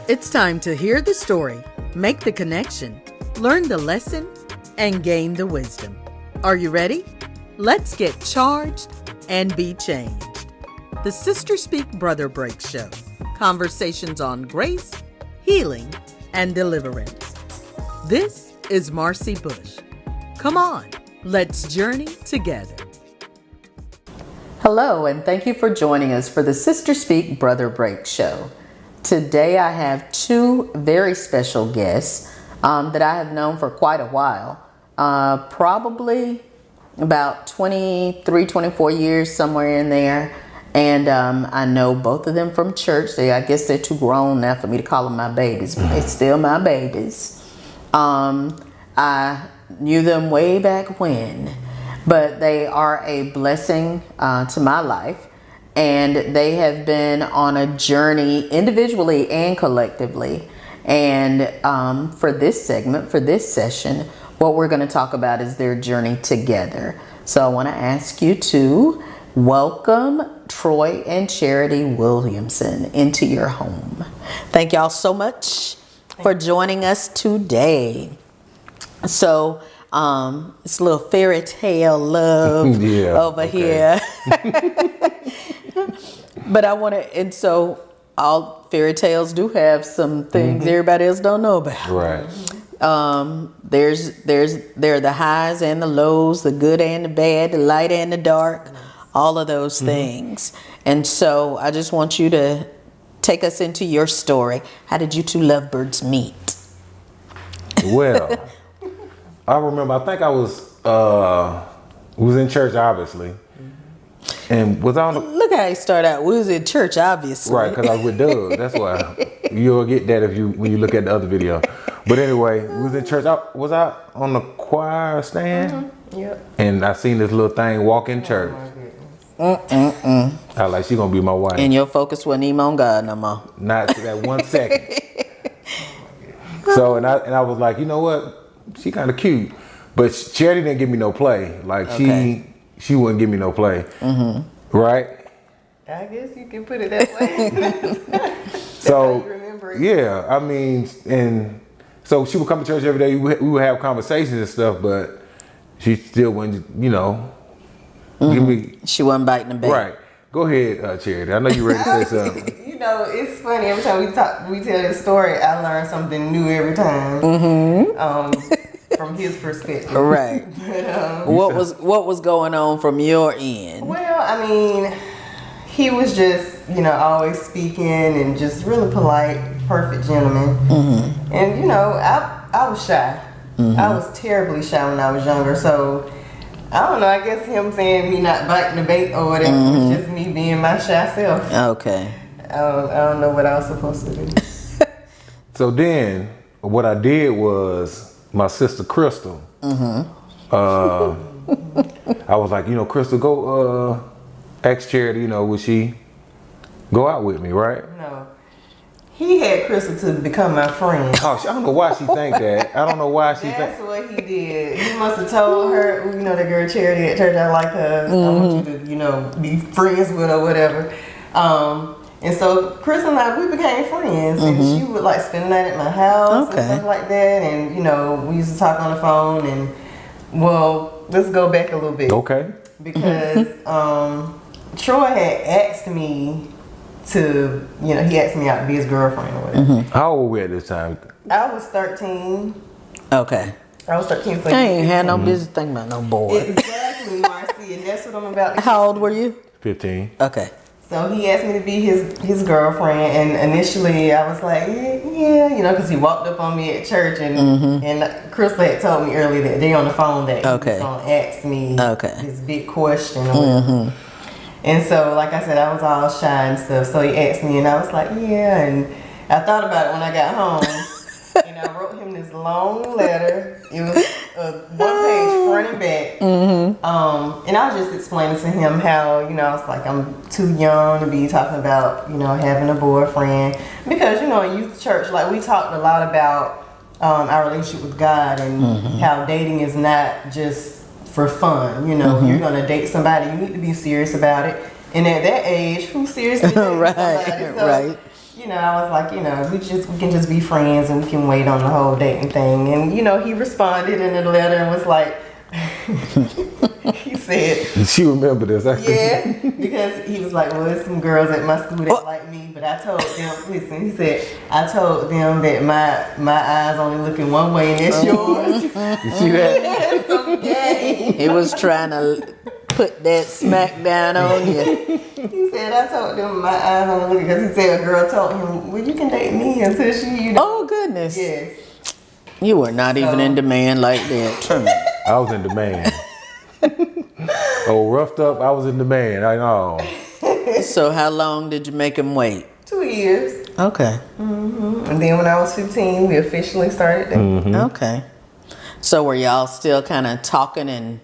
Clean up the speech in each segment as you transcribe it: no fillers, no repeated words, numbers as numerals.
It's time to hear the story, make the connection, learn the lesson, and gain the wisdom. Are you ready? Let's get charged and be changed. The Sister Speak Brother Break Show. Conversations on grace, healing, and deliverance. This is Marcy Bush. Come on, let's journey together. Hello, and thank you for joining us for the Sister Speak Brother Break Show. Today I have two very special guests that I have known for quite a while. Probably about 23, 24 years, somewhere in there. And I know both of them from church. I guess they're too grown now for me to call them my babies, but they're still my babies. I knew them way back when, but they are a blessing to my life. And they have been on a journey individually and collectively. And for this segment, for this session, what we're going to talk about is their journey together. So I want to ask you to welcome Troy and Charity Williamson into your home. Thank y'all so much for joining us today. So it's a little fairy tale love over here. But I want to, and so all fairy tales do have some things everybody else don't know about. Right. There are the highs and the lows, the good and the bad, the light and the dark, all of those things. And so I just want you to take us into your story. How did you two lovebirds meet? Well, I remember, I think I was in church, obviously. And was on the, look how he started out. We was in church, obviously. Right, because I was with Doug. That's why. You'll get that when you look at the other video. But anyway, we was in church. Was I on the choir stand? Yep. And I seen this little thing walk in church. I was like, she gonna be my wife. And your focus wasn't even on God no more. Not for that 1 second. So and I was like, you know what? She kind of cute, but Charity didn't give me no play. Like she wouldn't give me no play. Right? I guess you can put it that way. So yeah, I mean, and so she would come to church every day. We would have conversations and stuff, but she still wouldn't, give me. She wasn't biting the bait. Right. Go ahead, Charity. I know you're ready to say something. It's funny. Every time we tell this story, I learn something new every time. From his perspective. Right. But, what was going on from your end? Well, I mean, he was just, always speaking and just really polite, perfect gentleman. And, I was shy. I was terribly shy when I was younger. So, I don't know, I guess him saying me not biting the bait or whatever was just me being my shy self. Okay. I don't know what I was supposed to do. So then, what I did was, my sister Crystal, I was like, Crystal, go ask Charity, would she go out with me, right? No. He had Crystal to become my friend. Oh, I don't know why she think that. I don't know why she think. That's what he did. He must have told her, the girl Charity at church, I like her. I want you to, be friends with her, whatever. And so Chris and I, we became friends, and she would spend the night at my house and stuff like that. And we used to talk on the phone. And let's go back a little bit. Okay. Because Troy had asked me to, he asked me out to be his girlfriend or whatever. How old were we at this time? I was 13. Okay. I was 13. So I ain't had no business thinking about no boy. Exactly, Marcy, and that's what I'm about to How old were you? 15. Okay. So he asked me to be his girlfriend, and initially I was like, yeah, because he walked up on me at church, and Crystal had told me earlier that day on the phone that he was going to ask me this big question or whatever. And so, like I said, I was all shy and stuff, so he asked me, and I was like, yeah, and I thought about it when I got home, and I wrote him this long letter. It was 1 page front and back. And I was just explaining to him how, I was like, I'm too young to be talking about, having a boyfriend. Because, in youth church, we talked a lot about our relationship with God and how dating is not just for fun. You're going to date somebody, you need to be serious about it. And at that age, who's serious about somebody? So, I was like, we can just be friends and we can wait on the whole dating thing. And he responded in a letter and was like, he said, she remember this. Yeah, because he was like, well, there's some girls at my school that like me, but I told them, listen, he said, I told them that my eyes only looking one way and that's yours. You see that? So gay. He was trying to put that smack down on you. He said, I told them my eyes only looking, because he said a girl told him, well, you can date me until she, Oh, goodness. Yes. You were not even in demand like that. True. I was in demand. Oh, roughed up, I was in demand. I know. So how long did you make him wait? 2 years. Okay. And then when I was 15, we officially started dating. Okay. So were y'all still kind of talking and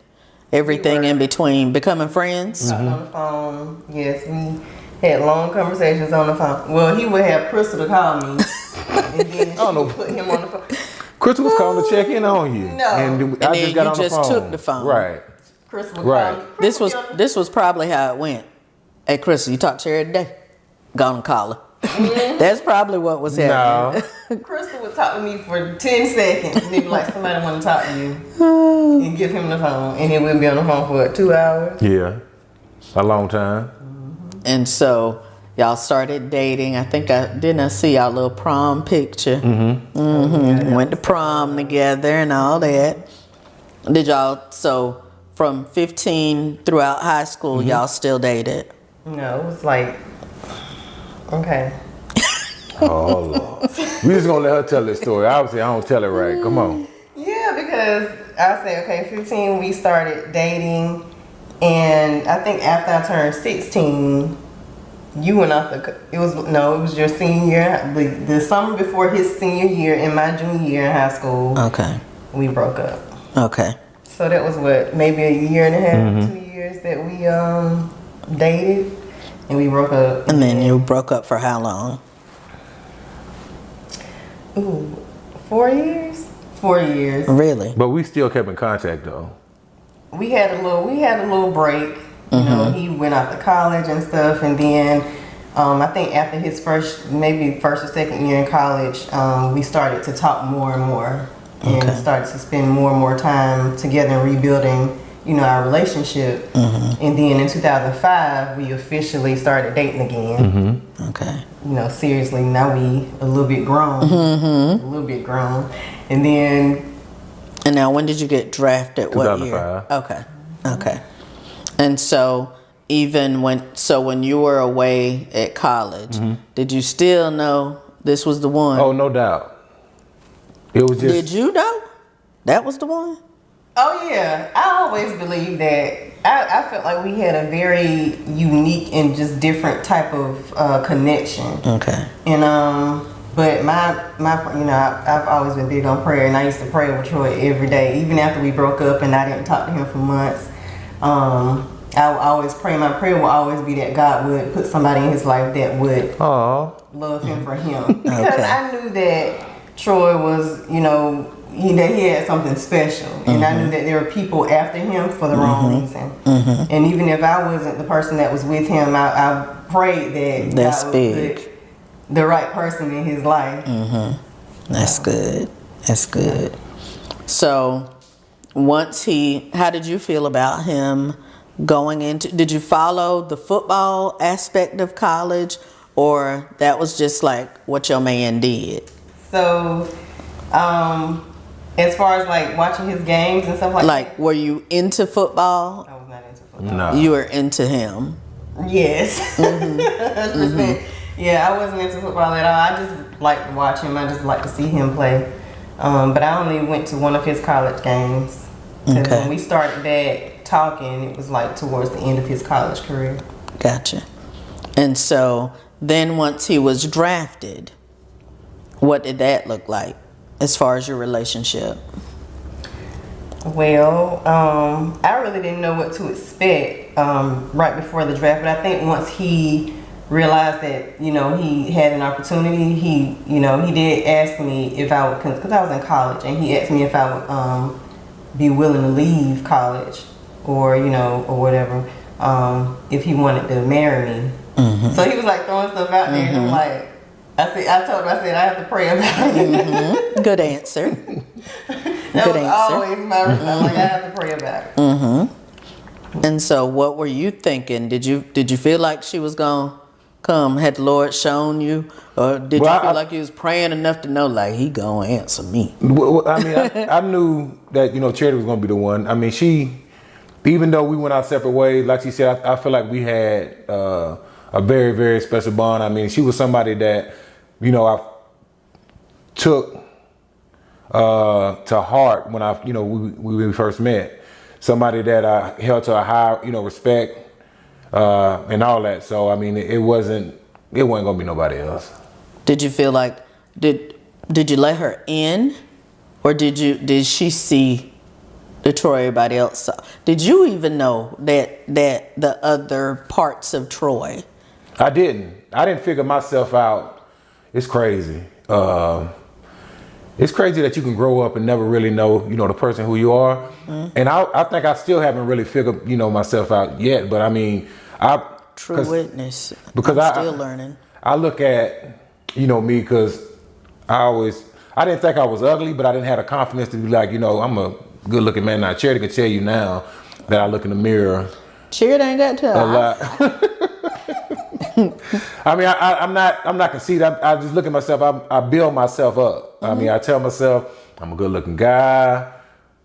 everything in between, becoming friends? Talking on the phone. Yes, we had long conversations on the phone. Well, he would have Crystal to call me, and then she would put him on the phone. Crystal was calling to check in on you. No. And I just got on the phone. took the phone. Right. Crystal would call me. This was probably how it went. Hey, Crystal, you talk to her every day? Go and call her. That's probably what was happening. No. Crystal would talk to me for 10 seconds and he'd be like, somebody want to talk to you. And give him the phone. And then we'll be on the phone for 2 hours. Yeah. A long time. And so y'all started dating. I think I see y'all little prom picture. Went to prom together and all that. Did y'all, so from 15 throughout high school, y'all still dated? No, it was like, okay. Oh, Lord. We just gonna let her tell this story. Obviously, I don't tell it right. Come on. Yeah, because I say, okay, 15, we started dating. And I think after I turned 16, you went off it was your senior year. The summer before his senior year and my junior year in high school. Okay. We broke up. Okay. So that was maybe a year and a half, 2 years that we dated, and we broke up. And then you broke up for how long? 4 years. 4 years. Really? But we still kept in contact, though. We had a little break. You know, he went off to college and stuff, and then I think after his first or second year in college, we started to talk more and more, and started to spend more and more time together and rebuilding, our relationship. And then in 2005, we officially started dating again. Okay. Seriously, now we a little bit grown, and then. And now, when did you get drafted? 2005. What year? Okay. And so, when you were away at college, did you still know this was the one? Oh, no doubt. It was just. Did you know that was the one? Oh yeah, I always believed that. I felt like we had a very unique and just different type of connection. Okay. And but I've always been big on prayer, and I used to pray with Troy every day, even after we broke up and I didn't talk to him for months. I would always pray. My prayer will always be that God would put somebody in his life that would love him for him, because I knew that Troy was, that he had something special, and I knew that there were people after him for the wrong reason. And even if I wasn't the person that was with him, I prayed that God would put the right person in his life. That's good. That's good. So how did you feel about him going into, did you follow the football aspect of college, or that was just like what your man did? So, as far as like watching his games and stuff like that. Were you into football? I was not into football. No. You were into him? Yes. 100%. Yeah, I wasn't into football at all. I just liked to watch him. I just liked to see him play. But I only went to one of his college games. Because when we started back talking, it was like towards the end of his college career. Gotcha. And so then once he was drafted, what did that look like as far as your relationship? Well, I really didn't know what to expect right before the draft. But I think once he realized that, he had an opportunity, he did ask me if I would, because I was in college, and he asked me if I would be willing to leave college or whatever, if he wanted to marry me. So he was like throwing stuff out there, and I'm like, I told her, I said I have to pray about it. Good answer. That was always my response. I'm like, I have to pray about it. And so, what were you thinking? Did you feel like she was gonna come? Had the Lord shown you, or did you feel like you was praying enough to know, like, He gonna answer me? Well, I mean, I knew that Charity was gonna be the one. I mean, even though we went our separate ways, like she said, I feel like we had a very, very special bond. I mean, she was somebody that I took to heart when we first met. Somebody that I held to a high, respect, and all that. So I mean, it wasn't gonna be nobody else. Did you feel like did you let her in, or did she see the Troy everybody else saw? Did you even know that the other parts of Troy? I didn't figure myself out. It's crazy. It's crazy that you can grow up and never really know, the person who you are. Mm-hmm. And I think I still haven't really figured, myself out yet. But I mean, True witness. Because I'm still learning. I look at, me, because I didn't think I was ugly, but I didn't have the confidence to be like, I'm a good looking man. Now, Charity can tell you now that I look in the mirror. Charity ain't got to a lot. I mean, I'm not conceited. I just look at myself. I build myself up. Mm-hmm. I mean, I tell myself I'm a good-looking guy.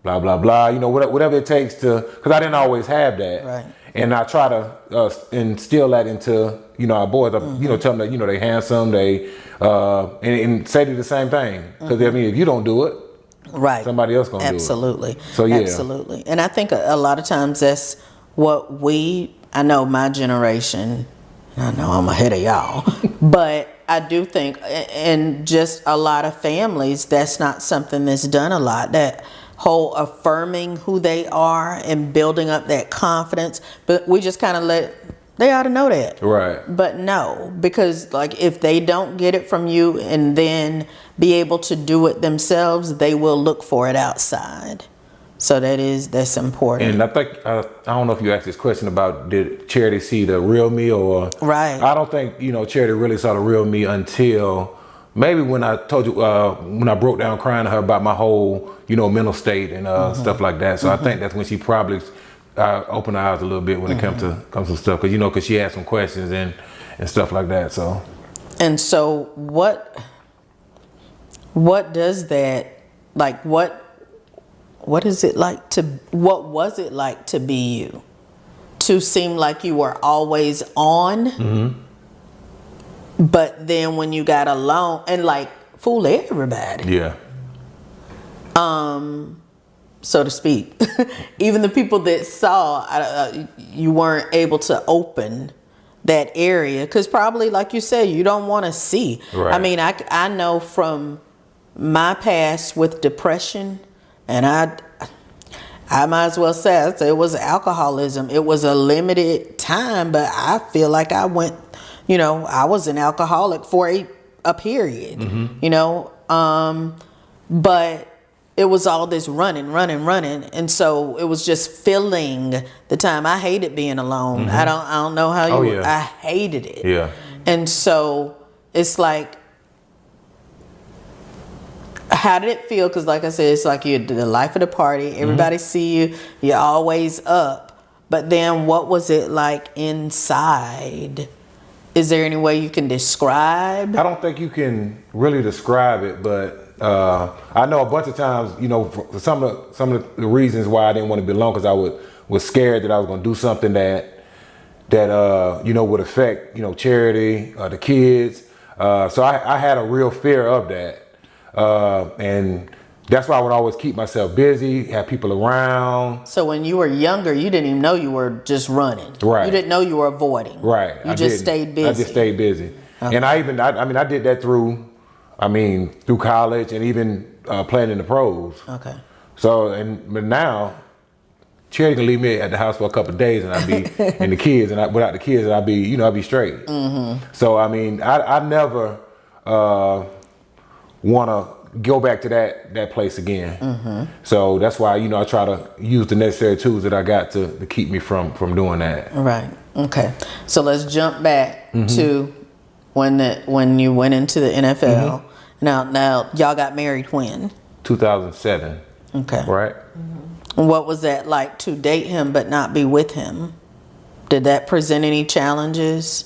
Blah blah blah. Whatever it takes to, because I didn't always have that. Right. And I try to instill that into our boys. Mm-hmm. Tell them that they handsome. They and say to the same thing. Because mm-hmm. I mean, if you don't do it, right, somebody else gonna do it. Absolutely. So yeah, absolutely. And I think a lot of times that's what I know my generation. I know I'm ahead of y'all, but I do think, and just a lot of families, that's not something that's done a lot. That whole affirming who they are and building up that confidence, but we just kind of they ought to know that. Right. But no, because like if they don't get it from you and then be able to do it themselves, they will look for it outside. So that's important. And I think, I don't know if you asked this question about did Charity see the real me or... Right. I don't think, Charity really saw the real me until maybe when I told you, when I broke down crying to her about my whole, mental state and mm-hmm. stuff like that. So mm-hmm. I think that's when she probably opened her eyes a little bit when mm-hmm. it comes to stuff. Because, because she had some questions and stuff like that, so... And so what does that, like, what was it like to be you? To seem like you were always on, mm-hmm. but then when you got alone and like fool everybody. Yeah. So to speak, even the people that saw you weren't able to open that area because probably, like you said, you don't want to see. Right. I mean, I know from my past with depression. And I might as well say it was alcoholism. It was a limited time, but I feel like I went, I was an alcoholic for a period, mm-hmm. But it was all this running. And so it was just filling the time. I hated being alone. Mm-hmm. I don't know how I hated it. Yeah. And so it's like, how did it feel? Because like I said, it's like you're the life of the party. Everybody mm-hmm. see you. You're always up. But then what was it like inside? Is there any way you can describe? I don't think you can really describe it, but I know a bunch of times, for some of the reasons why I didn't want to be alone, because I was scared that I was going to do something that would affect, Charity, the kids. So I had a real fear of that. And that's why I would always keep myself busy, have people around. So when you were younger, you didn't even know you were just running. Right. You didn't know you were avoiding. Right. You just stayed busy. I just stayed busy. Okay. And I did that through college and even playing in the pros. Okay. So, but now, Charity can leave me at the house for a couple of days and I'd be, and the kids, and without the kids, I'd be straight. Mm-hmm. So, I never, want to go back to that place again. Mm-hmm. So that's why I try to use the necessary tools that I got to keep me from doing that. Right. Okay. So let's jump back mm-hmm. to when you went into the NFL. Now y'all got married when? 2007. Okay. Right. What was that like to date him but not be with him? Did that present any challenges?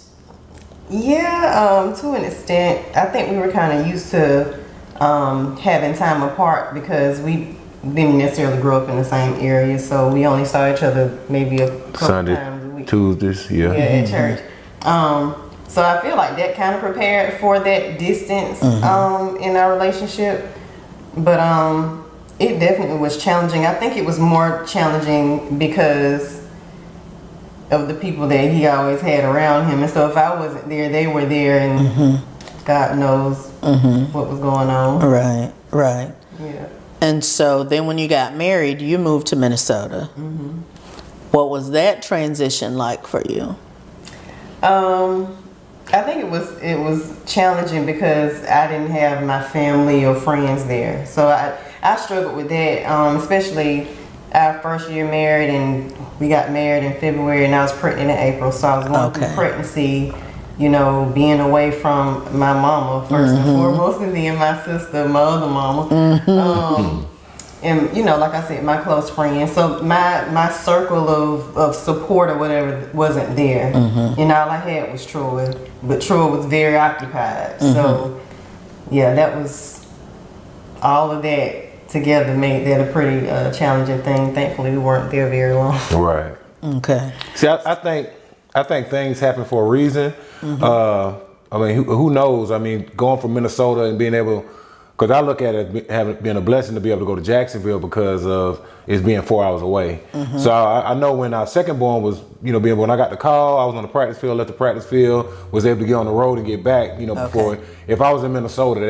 Yeah, to an extent. I think we were kind of used to having time apart because we didn't necessarily grow up in the same area, so we only saw each other maybe a couple Sunday, times a week. Tuesdays, yeah. At church. So I feel like that kind of prepared for that distance in our relationship. But it definitely was challenging. I think it was more challenging because of the people that he always had around him. And so if I wasn't there, they were there, and God knows what was going on. Right. Yeah. And so then when you got married, you moved to Minnesota. What was that transition like for you? I think it was challenging because I didn't have my family or friends there. So I struggled with that, especially our first year married, and we got married in February and I was pregnant in April. So I was going through pregnancy, being away from my mama first and foremost, and then my sister, my other mama. And like I said, my close friends. So my circle of support or whatever wasn't there. And all I had was Troy. But Troy was very occupied. So yeah, that was all of that together made that a pretty challenging thing. Thankfully we weren't there very long. Right. Okay. See, I think things happen for a reason. I mean, who knows? I mean, going from Minnesota and being able, because I look at it having been a blessing to be able to go to Jacksonville because of it's being 4 hours away. So I know when our second born was, when I got the call, I was on the practice field, left the practice field, was able to get on the road and get back, before. If I was in Minnesota,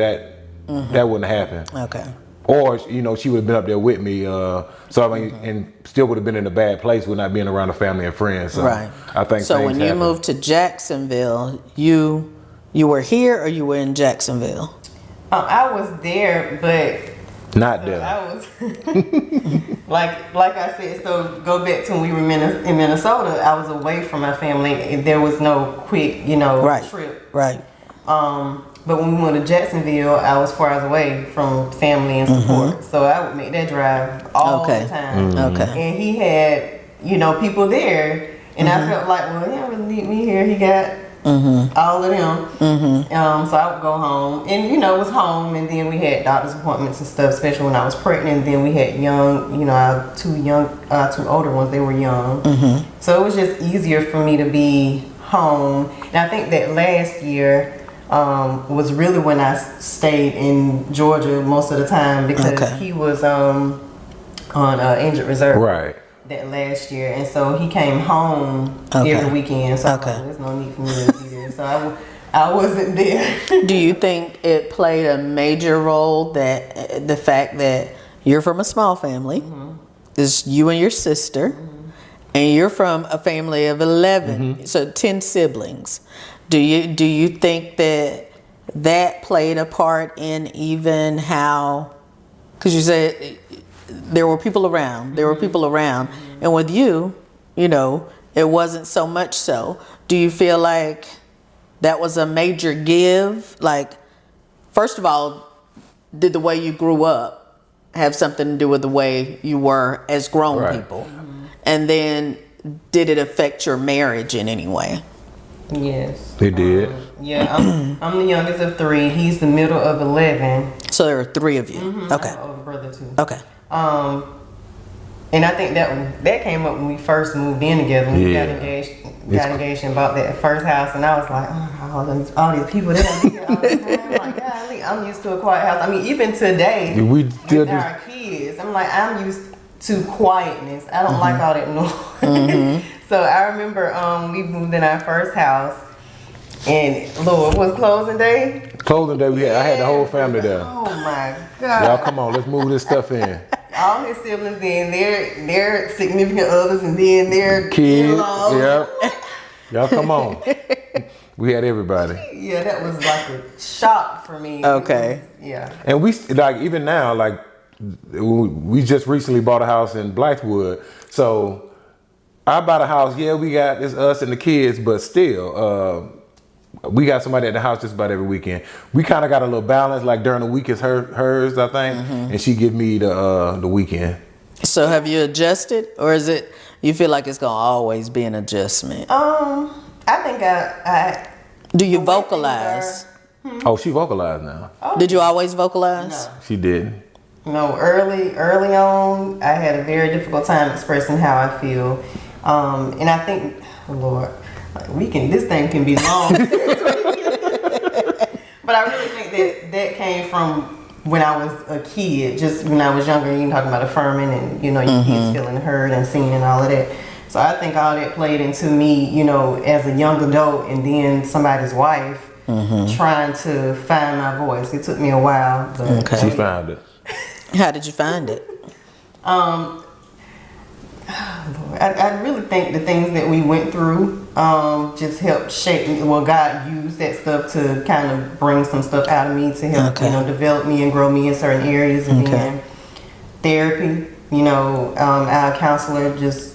that wouldn't happen. Okay. Or, she would have been up there with me. So, I mean, and still would have been in a bad place with not being around the family and friends. So Right. I think so when you moved to Jacksonville, you were here or you were in Jacksonville? I was there, but not there. I was like I said. So go back to when we were in Minnesota. I was away from my family. There was no quick, trip. Right. But when we went to Jacksonville, I was 4 hours away from family and support. So I would make that drive all the time. Okay. And he had, people there, and I felt like, well, he don't really need me here. He got all of them. So I would go home, and it was home, and then we had doctor's appointments and stuff, especially when I was pregnant. And then we had young, our two older ones, they were young. So it was just easier for me to be home. And I think that last year was really when I stayed in Georgia most of the time because he was on injured reserve. Right. That last year, and so he came home every weekend. So I was like, there's no need for me to be there. So I wasn't there. Do you think it played a major role that the fact that you're from a small family, is you and your sister, and you're from a family of 11, so 10 siblings? Do you think that played a part in even how? Because you said there were people around. And with you, it wasn't so much so. Do you feel like that was a major give? Like, first of all, did the way you grew up have something to do with the way you were as grown people? And then did it affect your marriage in any way? Yes. It did. I'm the youngest of 3. He's the middle of 11. So there were 3 of you. Okay. I have an older brother too. Okay. And I think that came up when we first moved in together. When we got engaged and bought that first house, and I was like, all these people that are here all the time. Like, golly, I'm used to a quiet house. I mean, even today with our kids, I'm like, I'm used to quietness. I don't like all that noise. So I remember we moved in our first house, and Lord, was closing day? Closing day, I had the whole family there. Oh my God. Y'all come on, let's move this stuff in. All his siblings, then their significant others, and then their kids. in-laws. Yep. Y'all come on. We had everybody. Yeah, that was like a shock for me. Okay. And we even now, we just recently bought a house in Blythewood. So I bought a house. Yeah, we got it's us and the kids, but still, we got somebody at the house just about every weekend. We kind of got a little balance. Like during the week is hers, I think, and she give me the weekend. So have you adjusted, or is it you feel like it's gonna always be an adjustment? I think I Do you vocalize? Oh, she vocalized now. Oh. Did you always vocalize? No. She did. No, early on, I had a very difficult time expressing how I feel, and I think, oh Lord, like this thing can be long, but I really think that came from when I was a kid, just when I was younger. You talking about affirming and your kids feeling heard and seen and all of that. So I think all that played into me, as a young adult and then somebody's wife, trying to find my voice. It took me a while, but She found it. How did you find it? I really think the things that we went through just helped shape me. Well, God used that stuff to kind of bring some stuff out of me to help develop me and grow me in certain areas. And then therapy, our counselor just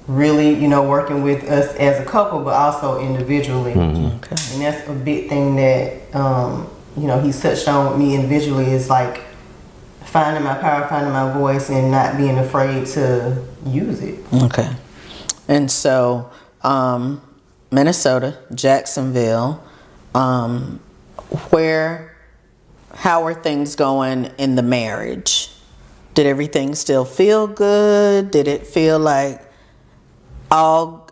really, working with us as a couple, but also individually. And that's a big thing that he's touched on with me individually, is like finding my power, finding my voice, and not being afraid to use it. Okay. And so, Minnesota, Jacksonville, how are things going in the marriage? Did everything still feel good? Did it feel like all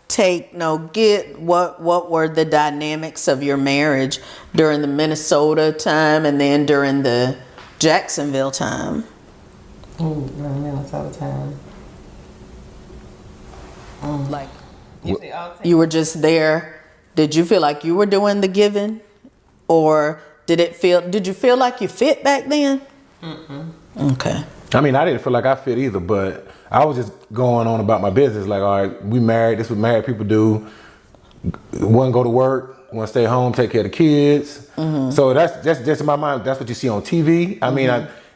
take, no get? What were the dynamics of your marriage during the Minnesota time and then during the Jacksonville time? Minnesota time. Like you were just there. Did you feel like you were doing the giving, or did you feel like you fit back then? Okay. I mean, I didn't feel like I fit either, but I was just going on about my business. Like, all right, we married. This is what married people do. One go to work, one stay home, take care of the kids. So that's just in my mind. That's what you see on TV. I mean,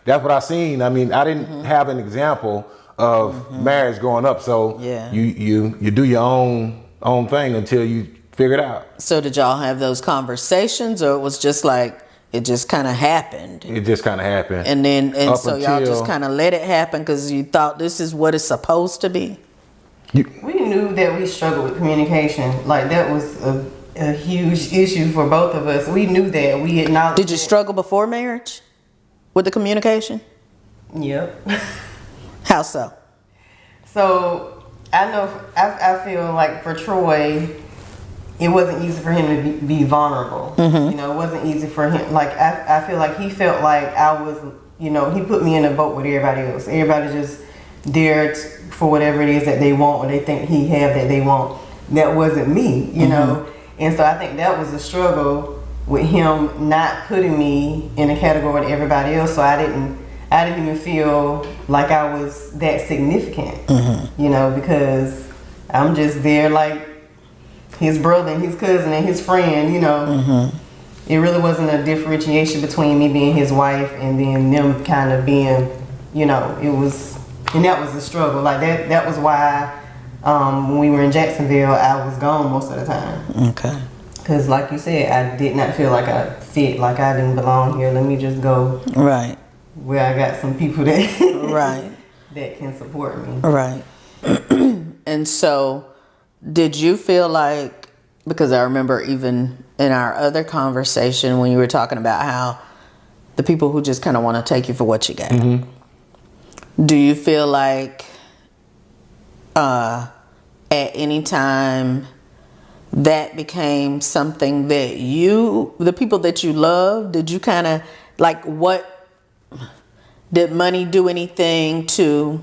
that's what I seen. I mean, I didn't have an example of marriage growing up. So you do your own thing until you figure it out. So did y'all have those conversations, or it was just like it just kind of happened? It just kind of happened. And so y'all just kind of let it happen because you thought this is what it's supposed to be? We knew that we struggled with communication. Like, that was a huge issue for both of us. We knew that. We acknowledged. Did you struggle before marriage with the communication? Yep. How so? So I feel like for Troy, it wasn't easy for him to be vulnerable. It wasn't easy for him. Like, I feel like he felt like I was, he put me in a boat with everybody else. Everybody just there for whatever it is that they want, or they think he have that they want. That wasn't me, you know. And so I think that was a struggle with him not putting me in a category with everybody else. So I didn't even feel like I was that significant, because I'm just there like his brother and his cousin and his friend, It really wasn't a differentiation between me being his wife and then them kind of being, it was, and that was a struggle. Like that was why when we were in Jacksonville, I was gone most of the time. Okay. Because like you said, I did not feel like I fit, like I didn't belong here. Let me just go. Right. Where I got some people that right that can support me. Right. And so did you feel like, because I remember even in our other conversation when you were talking about how the people who just kind of want to take you for what you got, do you feel like at any time that became something that the people that you love, did you kind of like, did money do anything to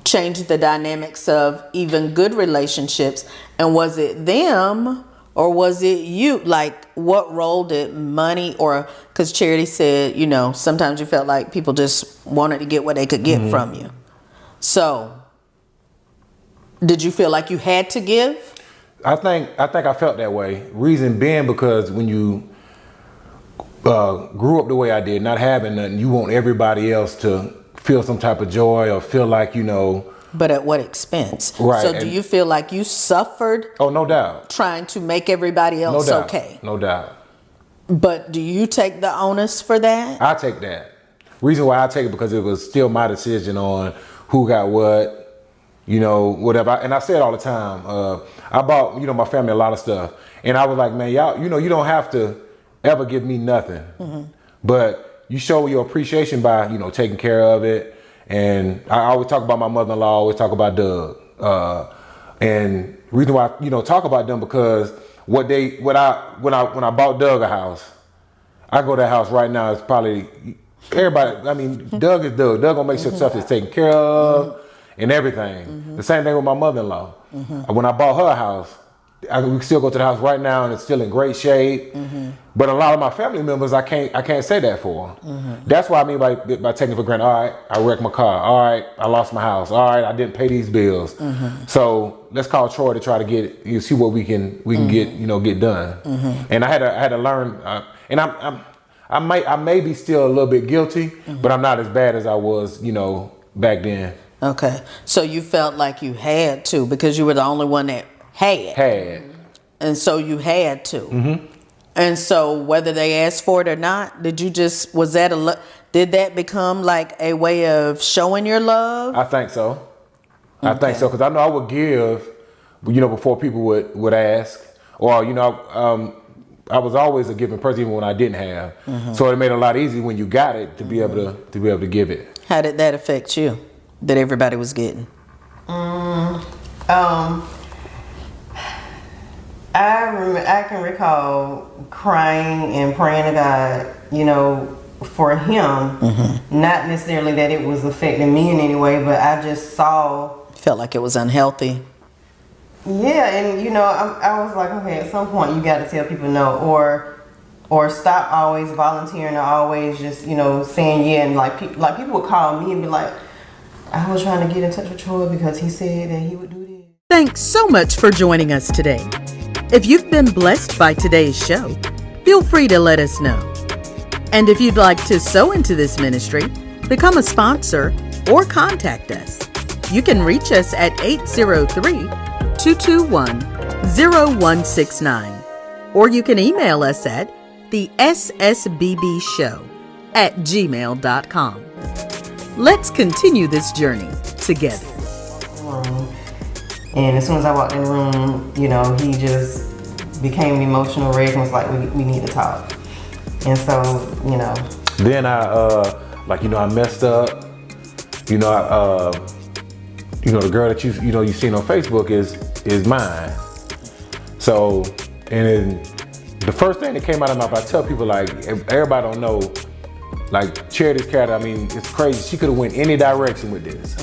change the dynamics of even good relationships? And was it them or was it you? Like, what role did money, or because Charity said, sometimes you felt like people just wanted to get what they could get from you. So did you feel like you had to give? I think I felt that way. Reason being because when you grew up the way I did, not having nothing, you want everybody else to feel some type of joy or feel like, But at what expense? Right. So do you feel like you suffered Oh, no doubt. trying to make everybody else No doubt. okay? No doubt. But do you take the onus for that? I take that. Reason why I take it because it was still my decision on who got what, you know, whatever. And I say it all the time. I bought, you know, my family a lot of stuff. And I was like, man, y'all, you know, you don't have to ever give me nothing. But you show your appreciation by, you know, taking care of it. And I always talk about my mother-in-law, I always talk about Doug. And reason why, you know, talk about them because when I bought Doug a house, I go to that house right now, it's probably everybody, I mean, Doug is Doug. Doug gonna make sure stuff is taken care of and everything. The same thing with my mother-in-law. When I bought her a house, we still go to the house right now and it's still in great shape. But a lot of my family members, I can't say that for. That's what I mean by taking for granted. All right, I wrecked my car. All right, I lost my house. All right, I didn't pay these bills. So let's call Troy to try to get see what we can get done. And I had to learn. And I may be still a little bit guilty, but I'm not as bad as I was, you know, back then. Okay. So you felt like you had to because you were the only one that had. And so you had to. And so whether they asked for it or not, did that become like a way of showing your love? I think so. I think so because I know I would give, you know, before people would ask, or you know, I was always a giving person even when I didn't have. So it made it a lot easier when you got it to be able to give it. How did that affect you? That everybody was getting? I can recall crying and praying to God, you know, for him. Not necessarily that it was affecting me in any way, but I just felt like it was unhealthy. Yeah, and you know, I was like, okay, at some point you got to tell people no, or stop always volunteering or always just, you know, saying yeah. And like people would call me and be like, I was trying to get in touch with Troy because he said that he would do this. Thanks so much for joining us today. If you've been blessed by today's show, feel free to let us know. And if you'd like to sow into this ministry, become a sponsor, or contact us, you can reach us at 803-221-0169. Or you can email us at the ssbbshow@gmail.com. Let's continue this journey together. And as soon as I walked in the room, you know, he just became an emotional wreck and was like, we need to talk. And so, you know. Then I messed up. You know, the girl that you seen on Facebook is mine. So, and then the first thing that came out of my mouth, I tell people, like, everybody don't know, like, Charity's character, I mean, it's crazy. She could have went any direction with this.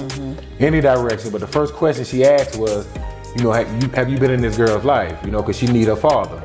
Any direction. But the first question she asked was, you know, have you been in this girl's life? You know, because she need her father.